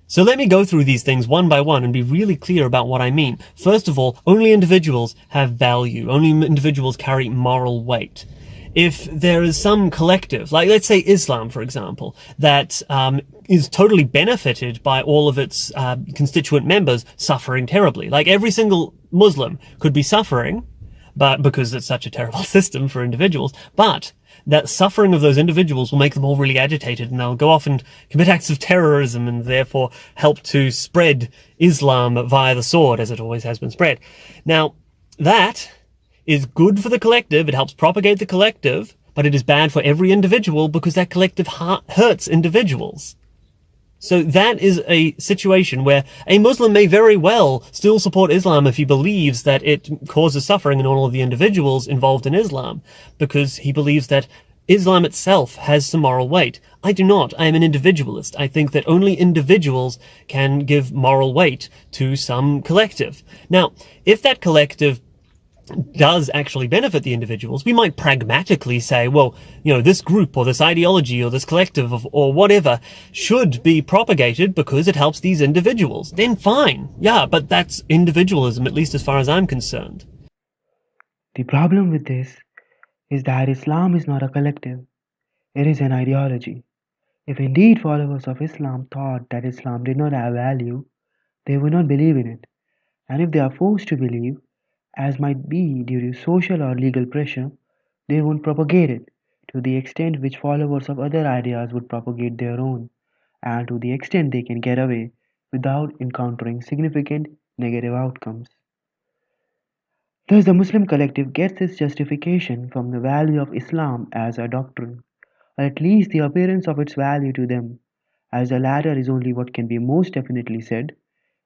So let me go through these things one by one and be really clear about what I mean. First of all, only individuals have value. Only individuals carry moral weight. If there is some collective, like let's say Islam, for example, that is totally benefited by all of its constituent members suffering terribly, like every single Muslim could be suffering, but because it's such a terrible system for individuals, but that suffering of those individuals will make them all really agitated and they'll go off and commit acts of terrorism and therefore help to spread Islam via the sword, as it always has been spread. Now, that is good for the collective. It helps propagate the collective, but it is bad for every individual because that collective hurts individuals. So that is a situation where a Muslim may very well still support Islam if he believes that it causes suffering in all of the individuals involved in Islam, because he believes that Islam itself has some moral weight. I do not. I am an individualist. I think that only individuals can give moral weight to some collective. Now, if that collective does actually benefit the individuals, we might pragmatically say, well, this group or this ideology or this collective or whatever should be propagated because it helps these individuals. Then fine. Yeah, but that's individualism, at least as far as I'm concerned. The problem with this is that Islam is not a collective, it is an ideology. If indeed followers of Islam thought that Islam did not have value, they would not believe in it. And if they are forced to believe, as might be due to social or legal pressure, they won't propagate it to the extent which followers of other ideas would propagate their own, and to the extent they can get away without encountering significant negative outcomes. Thus, the Muslim collective gets its justification from the value of Islam as a doctrine, or at least the appearance of its value to them, as the latter is only what can be most definitely said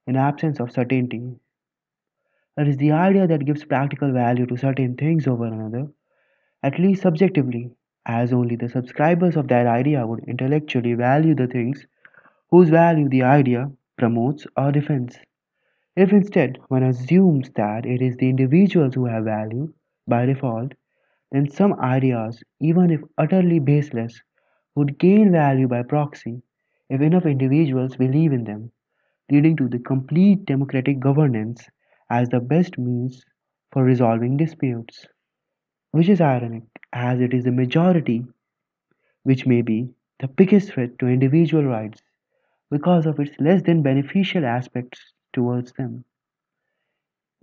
in absence of certainty. It is the idea that gives practical value to certain things over another, at least subjectively, as only the subscribers of that idea would intellectually value the things whose value the idea promotes or defends. If instead one assumes that it is the individuals who have value by default, then some ideas, even if utterly baseless, would gain value by proxy if enough individuals believe in them, leading to the complete democratic governance as the best means for resolving disputes. Which is ironic, as it is the majority which may be the biggest threat to individual rights because of its less than beneficial aspects towards them.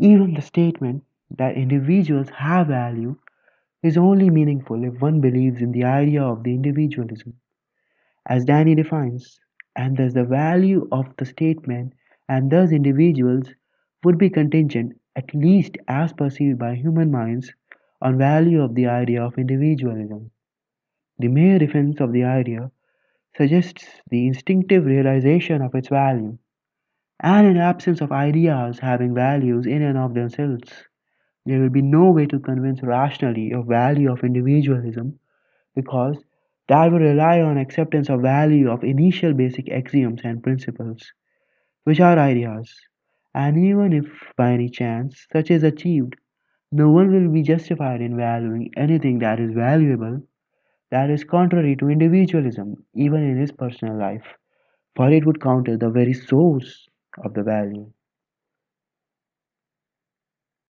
Even the statement that individuals have value is only meaningful if one believes in the idea of the individualism, as Danny defines, and thus the value of the statement and thus individuals would be contingent, at least as perceived by human minds, on value of the idea of individualism. The mere defense of the idea suggests the instinctive realization of its value, and in absence of ideas having values in and of themselves, there will be no way to convince rationally of value of individualism because that would rely on acceptance of value of initial basic axioms and principles, which are ideas. And even if by any chance such is achieved, no one will be justified in valuing anything that is valuable that is contrary to individualism, even in his personal life, for it would counter the very source of the value.